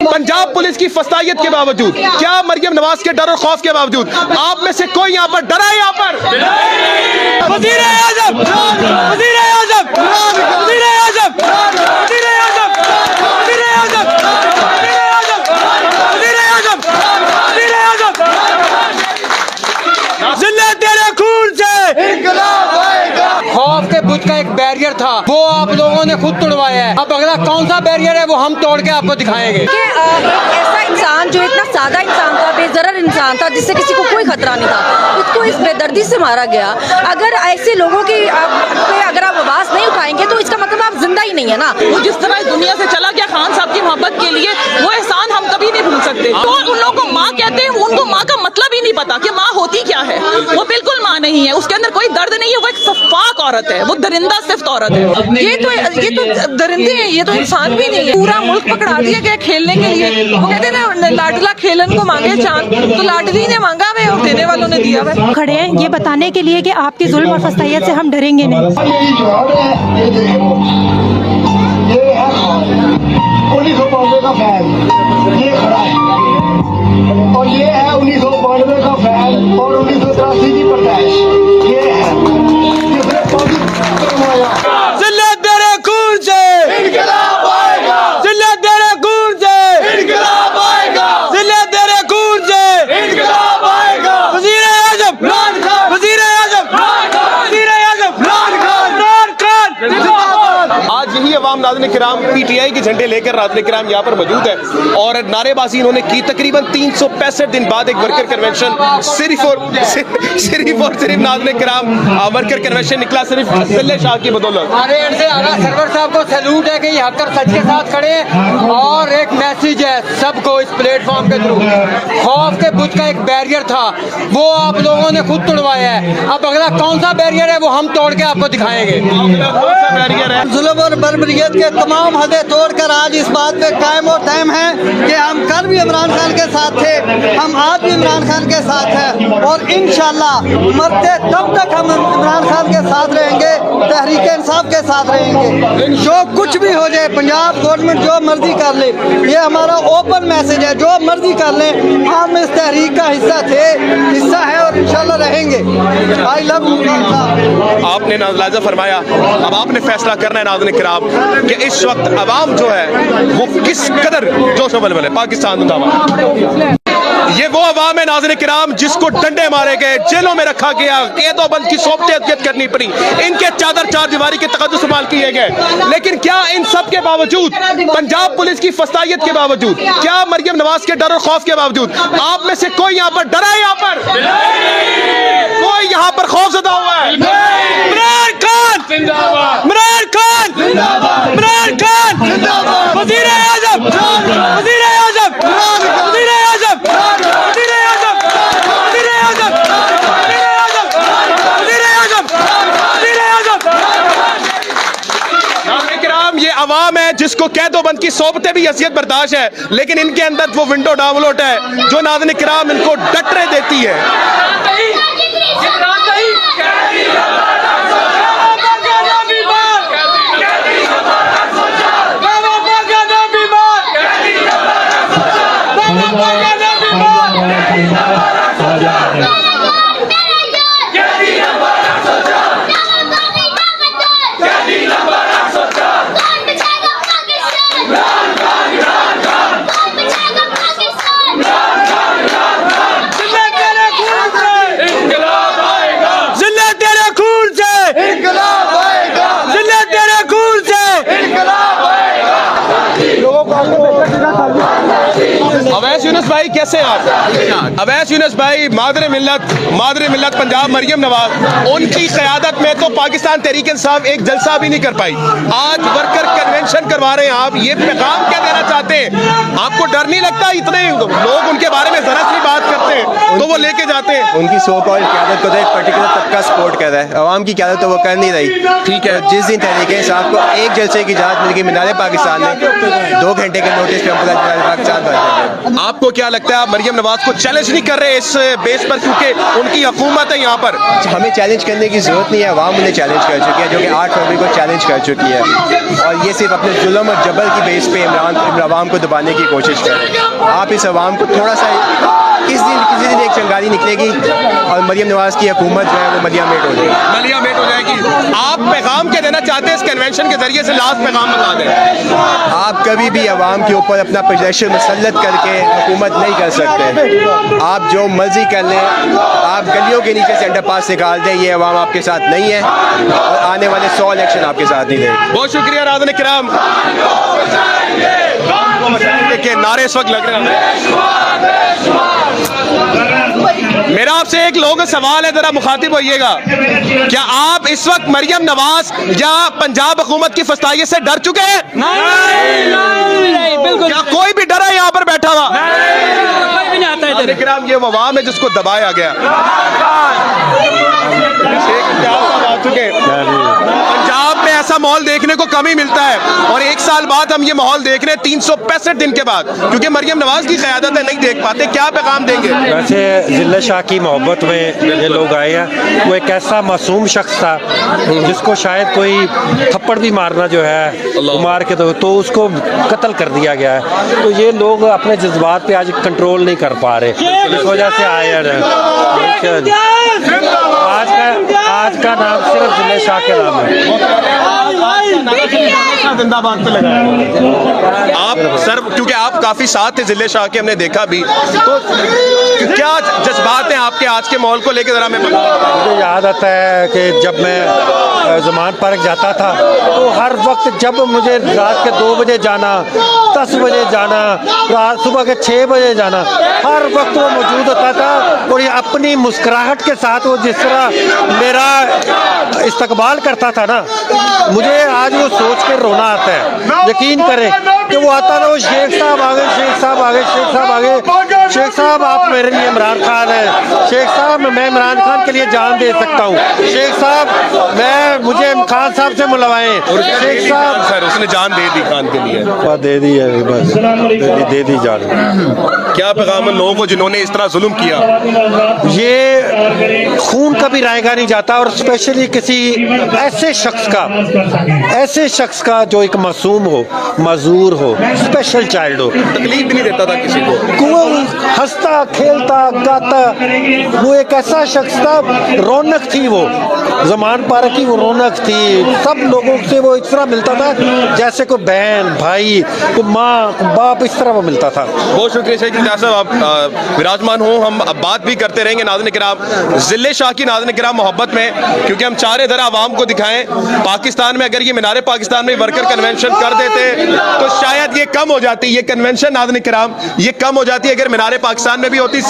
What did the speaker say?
Punjab police की फस्तायत के बावजूद, क्या मरियम नवाज के डर और खौफ के बावजूद आप में से कोई यहाँ पर डरा है? यहाँ पर वज़ीर आज़म, वज़ीर आज़म, वज़ीर आज़म, वज़ीर आज़म, वज़ीर आज़म, वज़ीर आज़म, वज़ीर आज़म, जिल्लत तेरे खून से इंक़लाब आएगा। खौफ के बुत का एक बैरियर था, वो आप लोगों ने खुद तोड़वाया है। अब अगला कौन सा बैरियर है वो हम तोड़ के आपको दिखाएंगे। ऐसा इंसान जो इतना सादा इंसान था, बेजरर इंसान था, जिससे किसी को कोई खतरा नहीं था, उसको इस बेदर्दी से मारा गया। अगर ऐसे लोगों की पे अगर आप आवाज नहीं उठाएंगे तो इसका मतलब आप जिंदा ही नहीं है ना। वो जिस तरह इस दुनिया से चला गया खान साहब की मोहब्बत के लिए, वो एहसान हम कभी नहीं भूल सकते। तो उन लोगों को माँ कहते हैं, उनको माँ का मतलब ही नहीं पता कि माँ होती क्या है। वो बिल्कुल माँ नहीं है, उसके अंदर कोई दर्द नहीं है, वो एक सफाक औरत है, वो दरिंदा सिफ्त औरत है। ये तो दरिंदे हैं, ये तो इंसान भी नहीं है। पूरा मुल्क पकड़ा दिया गया खेलने के लिए। वो कहते हैं ना, लाडला खेलन को मांगे चांद, तो लाडली ने मांगा हुआ और देने वालों ने दिया हुआ। खड़े हैं ये बताने के लिए कि आपकी जुल्म और फस्तायत से हम डरेंगे नहीं। ये है 1992 का फैल, ये खड़ा है, और ये है 1992 का फैल और 1983 की पैदाइश। ये है जिसने जिल्लत तेरे खून से इंक़लाब आएगा, जिल्लत तेरे खून से इंक़लाब आएगा, जिल्लत तेरे खून से इंक़लाब आएगा। वज़ीर आज़म, इमरान खान, वज़ीर आज़म, इमरान खान, वज़ीर आज़म, इमरान खान, इमरान खान जिंदाबाद। आज यही अवाम नाज़रीन किराम पीटीआई के झंडे लेकर नाज़रीन किराम यहाँ पर मौजूद है और नारेबाजी इन्होंने की। तकरीबन 365 दिन बाद एक वर्कर कन्वेंशन सिर्फ नाज़रीन किराम वर्कर कन्वेंशन निकला, सिर्फ अब्दुल्ला शाह की बदौलत। हमारे एंड से आला सरवर साहब को सैल्यूट है कि ये हक और सच के साथ खड़े हैं। और एक मैसेज है सबको इस प्लेटफॉर्म के थ्रू, खौफ के बुत का एक बैरियर था, वो आप लोगों ने खुद तोड़वाया है। अब अगला कौन सा बैरियर है वो हम तोड़ के आपको दिखाएंगे। बैरियर है जुल्म और बर्बरियत के तमाम हदें तोड़कर आज इस बात पे कायम और दायम है कि हम कल भी इमरान खान के साथ थे, हम आज भी इमरान खान के साथ हैं और इंशाल्लाह मरते तब तक हम इमरान खान के साथ रहेंगे, तहरीक इंसाफ के साथ रहेंगे। जो कुछ भी हो जाए, पंजाब गवर्नमेंट जो मर्जी कर ले, ये हमारा ओपन मैसेज है, जो मर्जी कर ले, हम इस तहरीक का हिस्सा है और इंशाल्लाह रहेंगे। I love Imran Khan. आपने नाज़िल फरमाया, अब आपने फैसला करना है नाज़रीन किराम कि इस वक्त अवाम जो है वो किस कदर जोश में बलबल है। पाकिस्तान जिंदाबाद। ये वो अवाम है नाज़रीन किराम जिसको डंडे मारे गए, जेलों में रखा गया, कैदोबंद की सोबतें अज़ियत करनी पड़ी, इनके चादर चार दीवारी के तक़द्दुस इस्तेमाल किए गए। लेकिन क्या इन सब के बावजूद, पंजाब पुलिस की फस्तायत के बावजूद, क्या मरियम नवाज के डर और खौफ के बावजूद आप में से कोई यहाँ पर डरा है? यहाँ पर कोई यहाँ पर खौफज़दा हुआ है? इमरान खान जिंदाबाद, इमरान खान जिंदाबाद, इमरान खान जिंदाबाद, वज़ीर आज़म, वज़ीर आज़म, वज़ीर आज़म, वज़ीर आज़म, वज़ीर आज़म, वज़ीर आज़म, वज़ीर आज़म, वज़ीर आज़म। नाज़रीन किराम, ये अवाम है जिसको कैदोबंद की सोबतें भी अज़ियत बर्दाश्त है, लेकिन इनके अंदर वो विंडो डाउनलोड है जो नाज़रीन किराम इनको डटरे देती है। अवैस यूनुस भाई कैसे हैं आप? अवैस यूनुस भाई मादरे मिल्लत पंजाब मरियम नवाज, उनकी क़यादत में तो पाकिस्तान तहरीक इंसाफ एक जलसा भी नहीं कर पाई। आज वर्कर कन्वेंशन करवा रहे हैं आप, ये पैगाम क्या देना चाहते हैं? आपको डर नहीं लगता? इतने लोग उनके बारे में जरा सी बात करते हैं तो वो लेके जाते हैं। उनकी सो कॉल क़यादत को तो एक पर्टिकुलर तबका सपोर्ट कर रहा है, अवाम की क़यादत तो वो कर नहीं रही। ठीक है, जिस दिन तहरीक इंसाफ को एक जलसे की इजाज़त मिल गई मीनार पाकिस्तान में, 2 घंटे के नोटिस पे हम पाकिस्तान आपको क्या लगता है, आप मरियम नवाज को चैलेंज नहीं कर रहे इस बेस पर क्योंकि उनकी हुकूमत है यहाँ पर? हमें चैलेंज करने की जरूरत नहीं है, अवाम उन्हें चैलेंज कर चुकी है, जो कि 8 फरवरी को चैलेंज कर चुकी है, और ये सिर्फ अपने जुल्म और जबर की बेस पे इमरान अवाम को दबाने की कोशिश कर रहे हैं। आप इस अवाम को थोड़ा सा किसी दिन एक चंगारी निकलेगी और मरियम नवाज की हुकूमत जो है वो मलिया मेट हो जाएगी। मलिया मेट हो जाएगी। आप पैगाम क्या देना चाहते हैं इस कन्वेंशन के जरिए से? लास्ट पैगाम बता दें। आप कभी भी अवाम के ऊपर अपना प्रेशर मुसल्लत करके हुकूमत नहीं कर सकते। आप जो मर्जी कर लें, आप गलियों के नीचे से अंडरपास निकाल दें, ये अवाम आपके साथ नहीं है और आने वाले 100 इलेक्शन आपके साथ नहीं देंगे। बहुत शुक्रिया नाज़रीन किराम। देखिए नारे इस वक्त लग रहे हैं। मेरा आपसे एक लोगों का सवाल है, जरा मुखातिब होइएगा। क्या आप इस वक्त मरियम नवाज या पंजाब हुकूमत की फस्तायत से डर चुके हैं? नहीं, बिल्कुल क्या कोई भी डरा है यहाँ पर बैठा हुआ? कोई भी नहीं आता इधर। किराम ये वो अवाम है जिसको दबाया गया। पंजाब में ऐसा माहौल देखने को कम ही मिलता है और 1 साल बाद हम ये माहौल देख रहे हैं 365 दिन के बाद, क्योंकि मरियम नवाज की क़यादत है, नहीं देख पाते। क्या पैगाम देंगे? वैसे जिले शाह की मोहब्बत में ये लोग आए हैं, वो एक ऐसा मासूम शख्स था जिसको शायद कोई थप्पड़ भी मारना जो है मार के तो उसको कत्ल कर दिया गया है। तो ये लोग अपने जज्बात पे आज कंट्रोल नहीं कर पा रहे, इस वजह से आए हैं। आज का नाम सिर्फ जिले शाह के नाम है। जिंदाबाद पे लगा आप सर, क्योंकि आप काफी साथ थे जिले शाह के, हमने देखा भी, तो क्या जज्बात हैं आपके आज के माहौल को लेकर? जरा मैं मुझे याद आता है कि जब मैं ज़मान पार्क जाता था तो हर वक्त जब मुझे रात के 2 बजे जाना, 10 बजे जाना, रात सुबह के 6 बजे जाना, हर वक्त वो मौजूद होता था और ये अपनी मुस्कुराहट के साथ वो जिस तरह मेरा इस्तकबाल करता था ना, मुझे आज वो सोच के रोना आता है। यकीन करें कि वो आता था, वो शेख साहब आ गए, शेख साहब आ गए, शेख साहब आ गए, शेख साहब आप मेरे लिए इमरान खान है, शेख साहब मैं इमरान खान के लिए जान दे सकता हूँ, शेख साहब मुझे खान साहब से मिलवाएं, शेख साहब। सर उसने जान दे दी खान के लिए। दे दी है, बस दे दी जान। क्या पैगाम उन लोगों को जिन्होंने इस तरह जुल्म किया? ये खून कभी रायगा नहीं जाता, और स्पेशली किसी ऐसे शख्स का जो एक मासूम हो, माजूर हो, स्पेशल चाइल्ड हो, तकलीफ भी नहीं देता था किसी को। वो हंसता खेलता गाता, वो एक ऐसा शख्स था, रौनक थी वो ज़मान पार्क की, वो रौनक थी। सब लोगों से वो इस तरह मिलता था जैसे कोई बहन भाई, कोई माँ बाप, इस तरह वो मिलता था। बहुत शुक्रिया शेख इम्तियाज़ साहब, आप विराजमान हो। हम अब बात भी करते रहेंगे नाज़रीन किराम जिले शाह की, नाज़रीन किराम मोहब्बत में, क्योंकि हम चाह रहे थे आवाम को दिखाएं पाकिस्तान में अगर ये मीनारे पाकिस्तान में वर्कर कन्वेंशन कर देते तो शायद ये कम हो जाती, ये कन्वेंशन नाज़रीन किराम ये कम हो जाती अगर मीनारे पाकिस्तान में भी होती।